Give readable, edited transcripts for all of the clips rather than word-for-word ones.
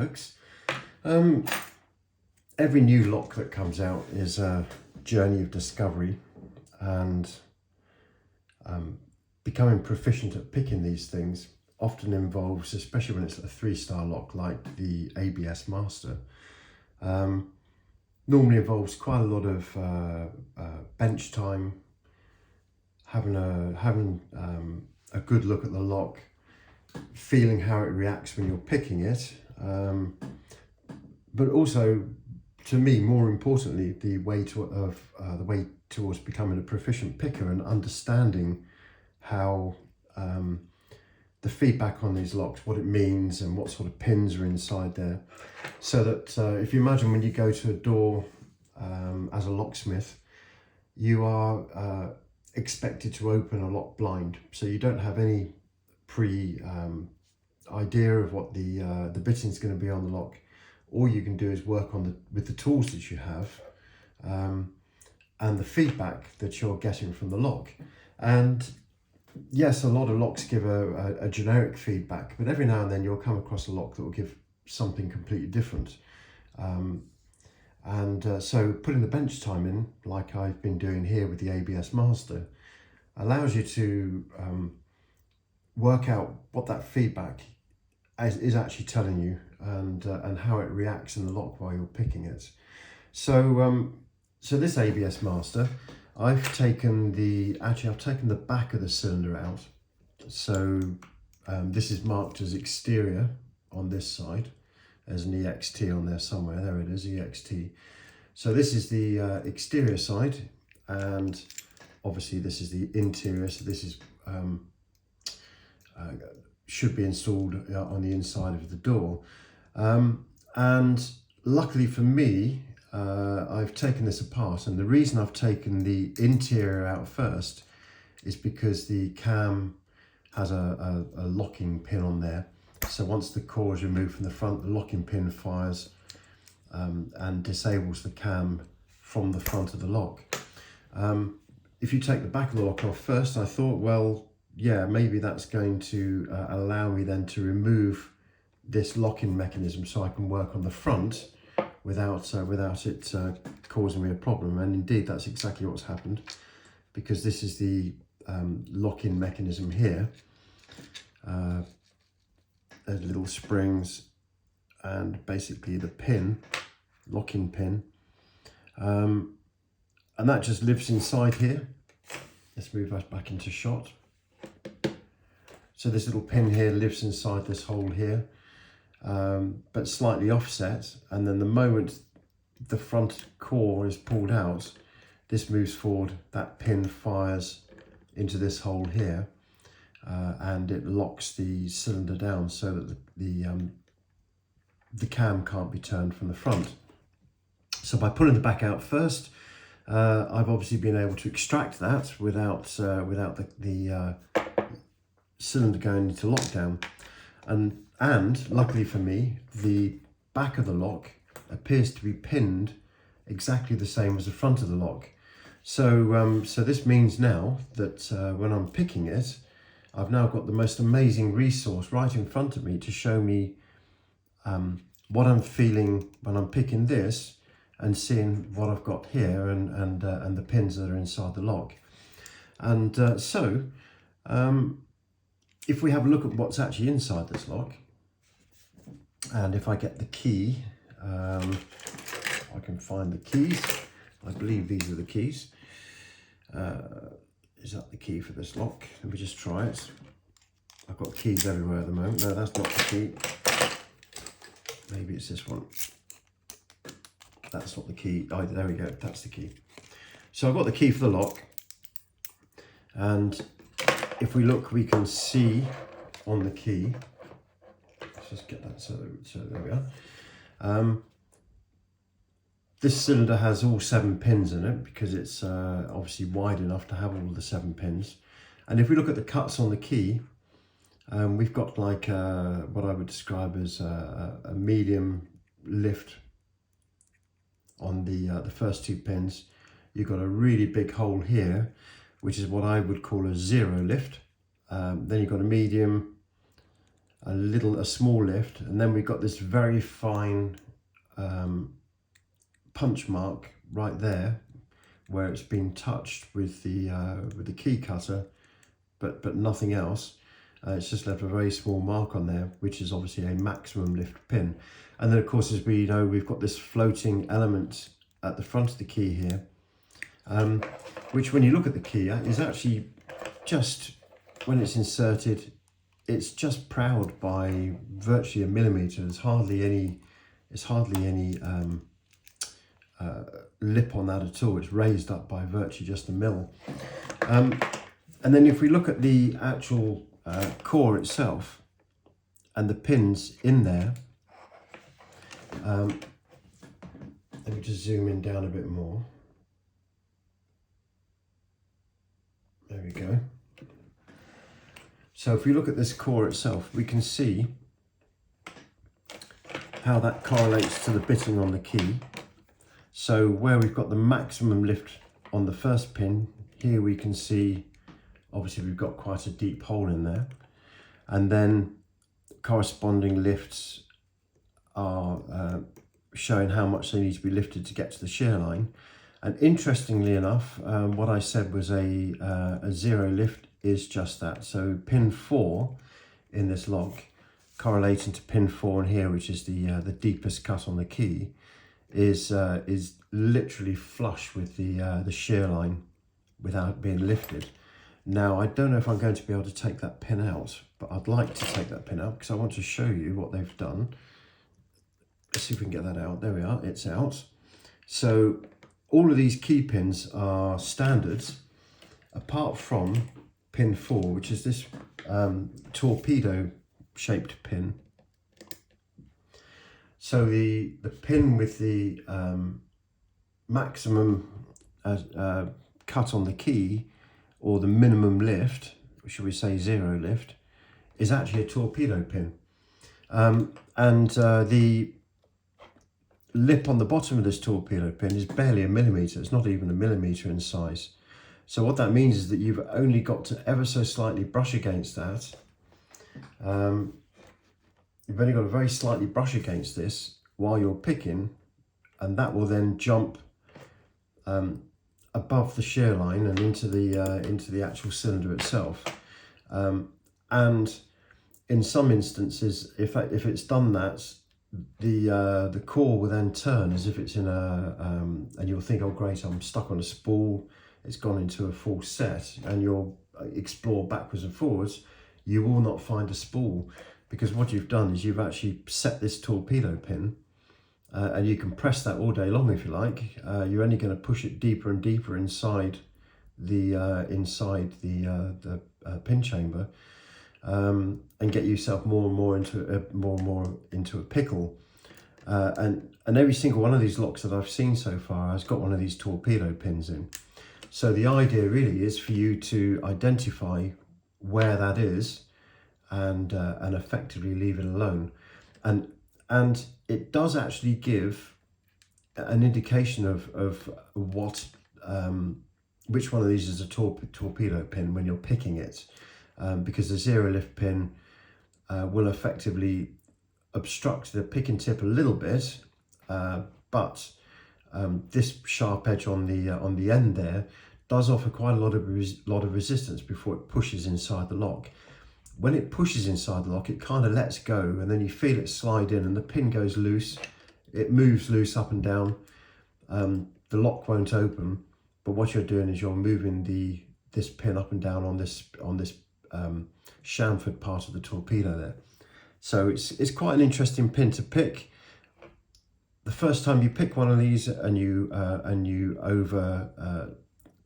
folks. Every new lock that comes out is a journey of discovery, and becoming proficient at picking these things often involves, especially when it's a 3-star lock like the ABS Master, normally involves quite a lot of bench time, having a good look at the lock, feeling how it reacts when you're picking it, but also, to me, more importantly, the way towards becoming a proficient picker and understanding how the feedback on these locks, what it means and what sort of pins are inside there. So that if you imagine when you go to a door as a locksmith, you are expected to open a lock blind. So you don't have any idea of what the bitting is going to be on the lock. All you can do is work with the tools that you have and the feedback that you're getting from the lock. And yes, a lot of locks give a generic feedback, but every now and then you'll come across a lock that will give something completely different. So putting the bench time in, like I've been doing here with the ABS Master, allows you to work out what that feedback is actually telling you, and how it reacts in the lock while you're picking it. So this ABS Master, I've taken the back of the cylinder out. So this is marked as exterior on this side. There's an EXT on there somewhere. There it is, EXT. So this is the exterior side, and obviously this is the interior. So this is should be installed on the inside of the door. And luckily for me, I've taken this apart, and the reason I've taken the interior out first is because the cam has a locking pin on there. So once the core is removed from the front, the locking pin fires and disables the cam from the front of the lock. If you take the back of the lock off first, I thought, well, yeah, maybe that's going to allow me then to remove this locking mechanism so I can work on the front without it causing me a problem. And indeed, that's exactly what's happened, because this is the lock-in mechanism here. There's little springs and basically the pin, locking pin, and that just lives inside here. Let's move us back into shot. So this little pin here lives inside this hole here, but slightly offset, and then the moment the front core is pulled out, this moves forward, that pin fires into this hole here, and it locks the cylinder down so that the cam can't be turned from the front. So by pulling the back out first, I've obviously been able to extract that without the cylinder going into lockdown, and luckily for me, the back of the lock appears to be pinned exactly the same as the front of the lock. So this means now that when I'm picking it, I've now got the most amazing resource right in front of me to show me what I'm feeling when I'm picking this, and seeing what I've got here and the pins that are inside the lock. And if we have a look at what's actually inside this lock, and if I get the key, I can find the keys. I believe these are the keys. Is that the key for this lock? Let me just try it. I've got keys everywhere at the moment. No, that's not the key. Maybe it's this one. That's not the key. Oh, there we go. That's the key. So I've got the key for the lock, and if we look, we can see on the key. Let's just get that. So there we are. This cylinder has all 7 pins in it because it's obviously wide enough to have all the 7 pins. And if we look at the cuts on the key, we've got like what I would describe as a medium lift on the first 2 pins. You've got a really big hole here, which is what I would call a 0 lift. Then you've got a medium, a small lift, and then we've got this very fine punch mark right there where it's been touched with the key cutter, but nothing else. It's just left a very small mark on there, which is obviously a maximum lift pin. And then of course, as we know, we've got this floating element at the front of the key here, which when you look at the key is actually just, when it's inserted, it's just proud by virtually a millimetre. There's hardly any lip on that at all. It's raised up by virtue just a mil. And then if we look at the actual core itself and the pins in there, let me just zoom in down a bit more. There we go. So if we look at this core itself, we can see how that correlates to the bitting on the key. So where we've got the maximum lift on the first pin, here we can see obviously we've got quite a deep hole in there, and then corresponding lifts are showing how much they need to be lifted to get to the shear line. And interestingly enough, what I said was a zero lift is just that. So pin 4 in this lock, correlating to pin 4 in here, which is the deepest cut on the key, is literally flush with the shear line without being lifted. Now, I don't know if I'm going to be able to take that pin out, but I'd like to take that pin out because I want to show you what they've done. Let's see if we can get that out. There we are, it's out. So all of these key pins are standards, apart from pin 4, which is this torpedo shaped pin. So the pin with the maximum cut on the key, or the minimum lift, or should we say zero lift, is actually a torpedo pin. And the lip on the bottom of this torpedo pin is barely a millimetre. It's not even a millimetre in size. So what that means is that you've only got to ever so slightly brush against that. You've only got to very slightly brush against this while you're picking, and that will then jump above the shear line and into the actual cylinder itself. And in some instances, if it's done that, the core will then turn as if it's in and you'll think, oh great, I'm stuck on a spool, it's gone into a full set, and you'll explore backwards and forwards, you will not find a spool, because what you've done is you've actually set this torpedo pin, and you can press that all day long if you like. You're only going to push it deeper and deeper inside the pin chamber, and get yourself more and more into a pickle. And every single one of these locks that I've seen so far has got one of these torpedo pins in. So the idea really is for you to identify where that is and effectively leave it alone. And it does actually give an indication of what which one of these is a torpedo pin when you're picking it, because the zero lift pin will effectively obstruct the picking tip a little bit, but this sharp edge on the end there does offer quite a lot of resistance before it pushes inside the lock. When it pushes inside the lock, it kind of lets go, and then you feel it slide in, and the pin goes loose. It moves loose up and down. The lock won't open, but what you're doing is you're moving this pin up and down on this chamfered part of the torpedo there. So it's quite an interesting pin to pick. The first time you pick one of these and you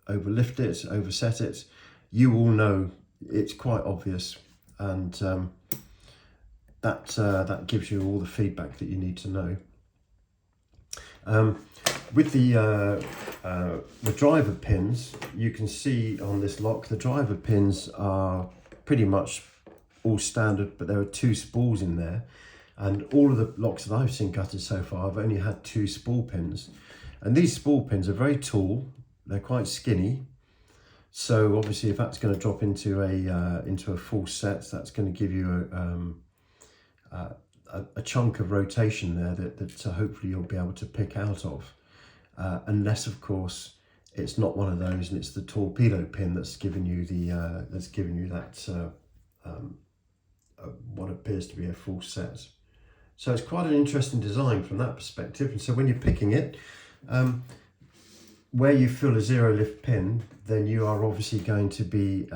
overlift it, overset it, you will know it's quite obvious, and that gives you all the feedback that you need to know. With the driver pins, you can see on this lock, the driver pins are pretty much all standard, but there are 2 spools in there, and all of the locks that I've seen gutted so far have only had 2 spool pins, and these spool pins are very tall, they're quite skinny. So obviously if that's going to drop into a full set, that's going to give you a chunk of rotation there that hopefully you'll be able to pick out of, unless of course it's not one of those and it's the torpedo pin that's giving you that what appears to be a full set. So it's quite an interesting design from that perspective. And so when you're picking it, where you fill a zero lift pin, then you are obviously going to be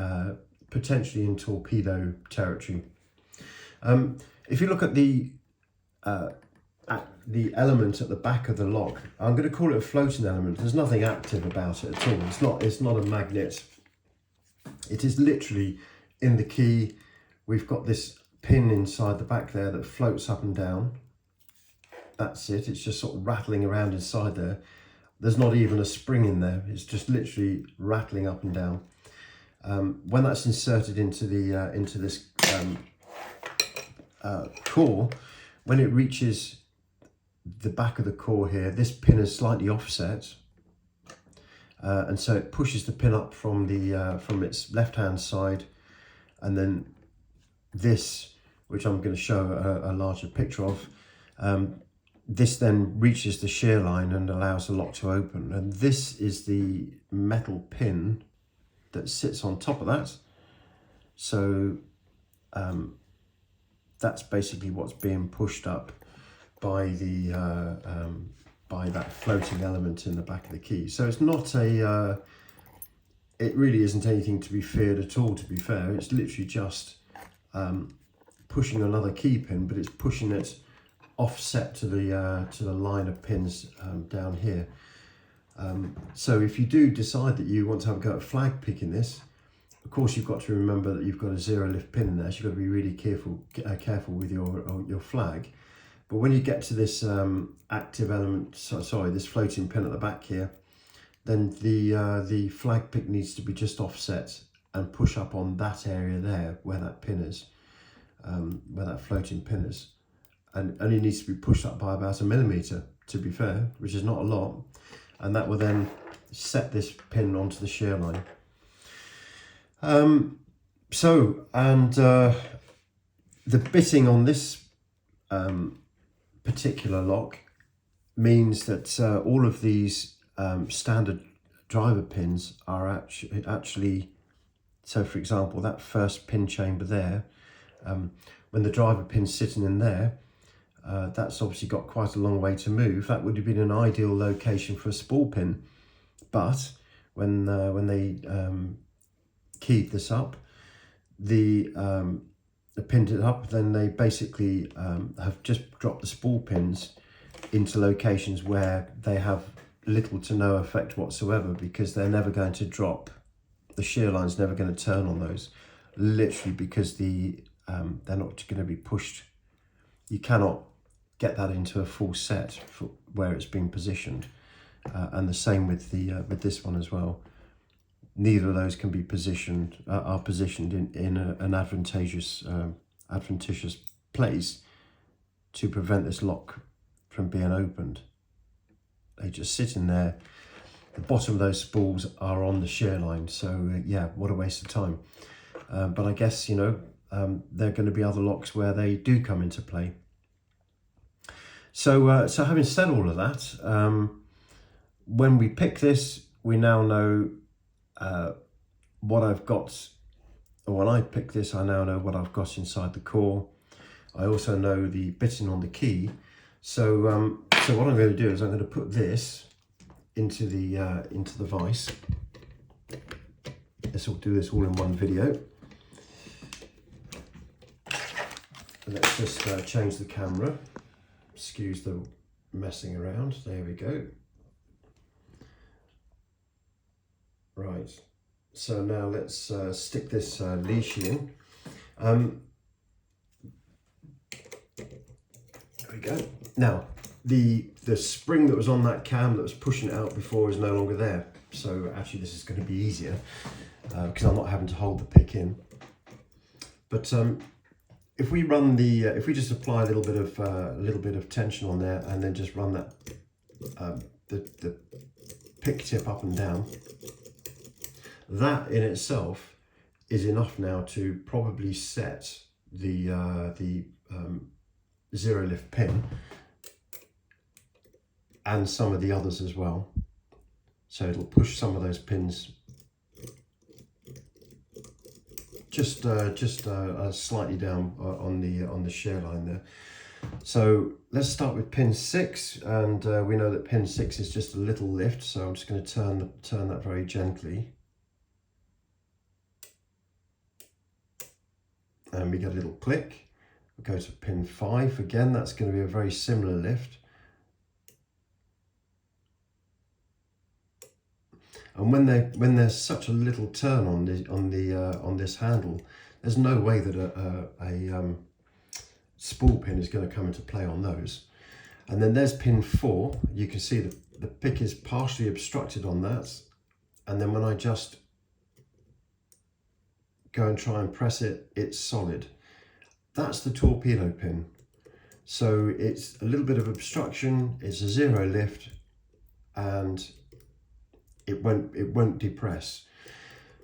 potentially in torpedo territory. If you look at the element at the back of the lock, I'm going to call it a floating element. There's nothing active about it at all. It's not a magnet. It is literally in the key. We've got this pin inside the back there that floats up and down. That's it. It's just sort of rattling around inside there. There's not even a spring in there. It's just literally rattling up and down. When that's inserted into this core, when it reaches the back of the core here, this pin is slightly offset, and so it pushes the pin up from its left hand side, and then this, which I'm going to show a larger picture of, this then reaches the shear line and allows the lock to open. And this is the metal pin that sits on top of that. So that's basically what's being pushed up by by that floating element in the back of the key. So it's not it really isn't anything to be feared at all, to be fair. It's literally just pushing another key pin, but it's pushing it offset to the line of pins down here. So if you do decide that you want to have a go at flag picking this, of course you've got to remember that you've got a zero lift pin in there, so you've got to be really careful with your flag. But when you get to this active element, this floating pin at the back here, then the flag pick needs to be just offset and push up on that area there where that pin is, where that floating pin is. And only needs to be pushed up by about 1 millimeter, to be fair, which is not a lot. And that will then set this pin onto the shear line. The bitting on this particular lock means that all of these standard driver pins are actually, so for example, that first pin chamber there, when the driver pin's sitting in there, that's obviously got quite a long way to move. That would have been an ideal location for a spool pin, but when they keyed this up, the pinned it up, then they basically have just dropped the spool pins into locations where they have little to no effect whatsoever, because they're never going to drop. The shear line's never going to turn on those, literally because they're not going to be pushed. You cannot get that into a full set for where it's being positioned, and the same with this one as well. Neither of those can be positioned in an advantageous place to prevent this lock from being opened. They just sit in there. The bottom of those spools are on the shear line, so yeah, what a waste of time. But I guess, you know, there are going to be other locks where they do come into play. So having said all of that, when we pick this, we now know what I've got. Or when I pick this, I now know what I've got inside the core. I also know the bitting on the key. So what I'm going to do is I'm going to put this into the vise. We'll do this all in one video. Let's just change the camera. Excuse the messing around. There we go. Right. So now let's stick this Lishi in. There we go. Now the spring that was on that cam that was pushing it out before is no longer there. So actually this is going to be easier because I'm not having to hold the pick in. But if we run if we just apply a little bit of tension on there and then just run that the pick tip up and down, that in itself is enough now to probably set the zero lift pin, and some of the others as well. So it'll push some of those pins just slightly down on the shear line there. So let's start with pin 6, and we know that pin 6 is just a little lift, so I'm just going to turn that very gently, and we get a little click. We'll go to pin 5 again. That's going to be a very similar lift. And when there's such a little turn on this handle, there's no way that a spool pin is going to come into play on those. And then there's pin 4. You can see the pick is partially obstructed on that. And then when I just go and try and press it, it's solid. That's the torpedo pin. So it's a little bit of obstruction, it's a zero lift, and it won't depress.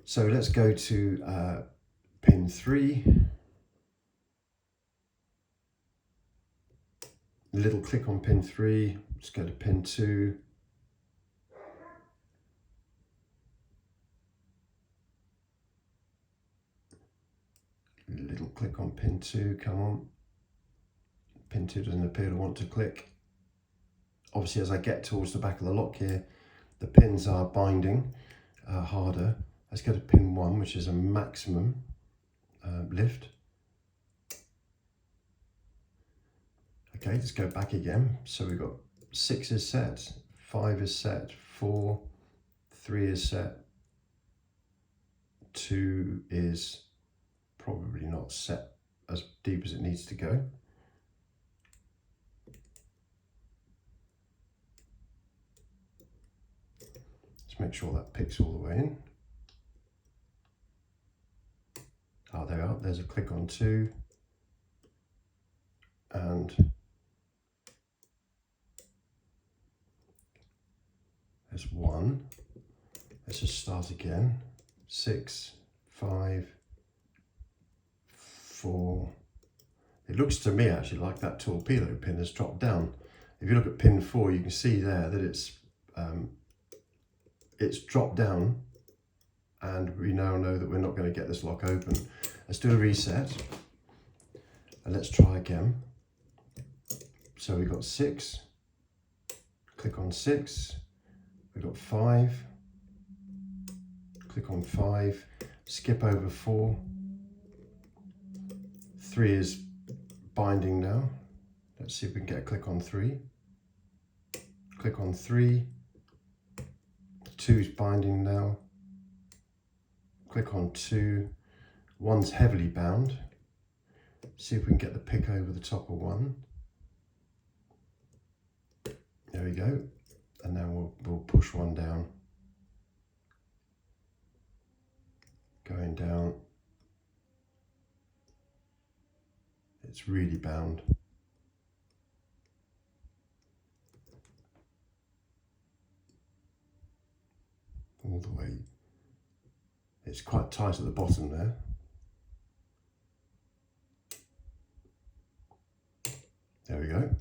So let's go to pin 3. A little click on pin 3. Let's go to pin 2. A little click on pin 2, come on. Pin 2 doesn't appear to want to click. Obviously, as I get towards the back of the lock here, the pins are binding harder. Let's go to pin 1, which is a maximum lift. Okay, let's go back again. So we've got 6 is set, 5 is set, 4, 3 is set, 2 is probably not set as deep as it needs to go. Let's make sure that picks all the way in. Ah, there we are. There's a click on 2. And there's 1. Let's just start again. 6, 5, 4. It looks to me actually like that torpedo pin has dropped down. If you look at pin 4, you can see there that it's dropped down, and we now know that we're not going to get this lock open. Let's do a reset, and let's try again. So we've got 6, click on 6, we've got 5, click on 5, skip over 4, 3 is binding now. Let's see if we can get a click on 3, click on 3, 2 is binding now, click on 2, 1's heavily bound. See if we can get the pick over the top of 1. There we go. And now we'll push 1 down. Going down. It's really bound. All the way. It's quite tight at the bottom there. There we go.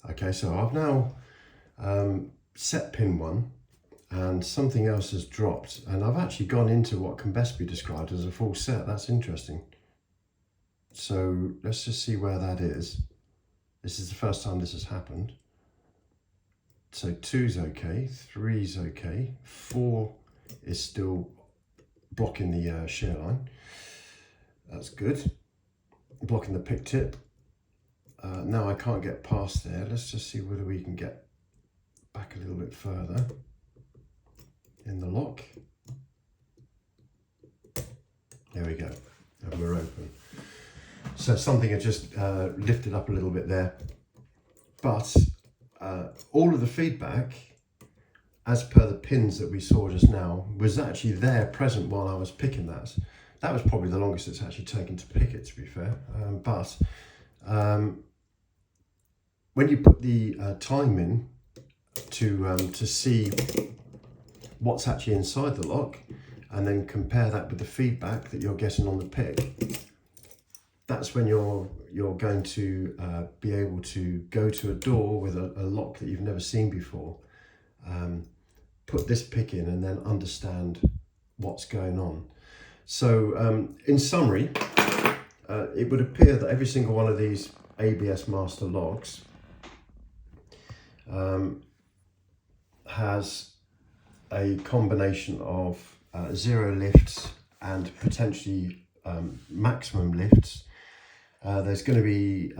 Okay, so I've now set pin 1, and something else has dropped, and I've actually gone into what can best be described as a full set. That's interesting. So let's just see where that is. This is the first time this has happened. So 2's okay, 3's okay, 4 is still blocking the shear line. That's good. Blocking the pick tip. Now I can't get past there. Let's just see whether we can get back a little bit further in the lock. There we go, and we're open. So something had just lifted up a little bit there, but all of the feedback, as per the pins that we saw just now, was actually there present while I was picking that. That was probably the longest it's actually taken to pick it, to be fair. But when you put the time in to see what's actually inside the lock, and then compare that with the feedback that you're getting on the pick, that's when you're you're going to be able to go to a door with a lock that you've never seen before, put this pick in and then understand what's going on. So in summary, it would appear that every single one of these ABS master locks has a combination of 0 lifts and potentially maximum lifts. There's going to be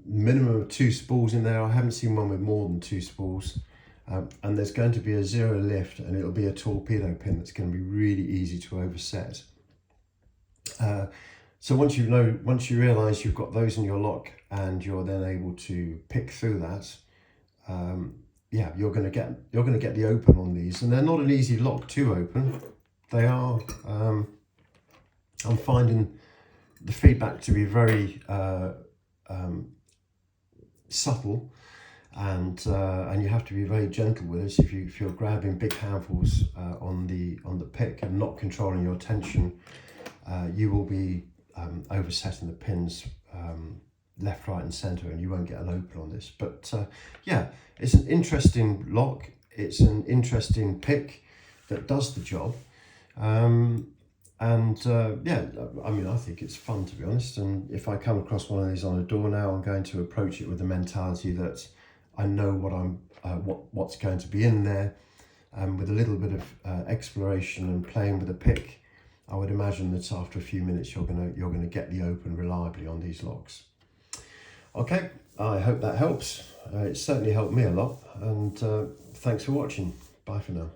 minimum of 2 spools in there. I haven't seen one with more than 2 spools. And there's going to be a 0 lift, and it'll be a torpedo pin that's going to be really easy to overset. So once you realise you've got those in your lock and you're then able to pick through that, yeah, you're going to get the open on these, and they're not an easy lock to open. They are. I'm finding the feedback to be very subtle, and you have to be very gentle with this. If you're grabbing big handfuls on the pick and not controlling your tension, you will be oversetting the pins left, right and centre, and you won't get an open on this. But yeah, it's an interesting lock. It's an interesting pick that does the job. Yeah, I mean, I think it's fun, to be honest. And if I come across one of these on a door now, I'm going to approach it with the mentality that I know what's going to be in there, and with a little bit of exploration and playing with a pick, I would imagine that after a few minutes you're gonna get the open reliably on these locks. Okay, I hope that helps. It certainly helped me a lot, and thanks for watching. Bye for now.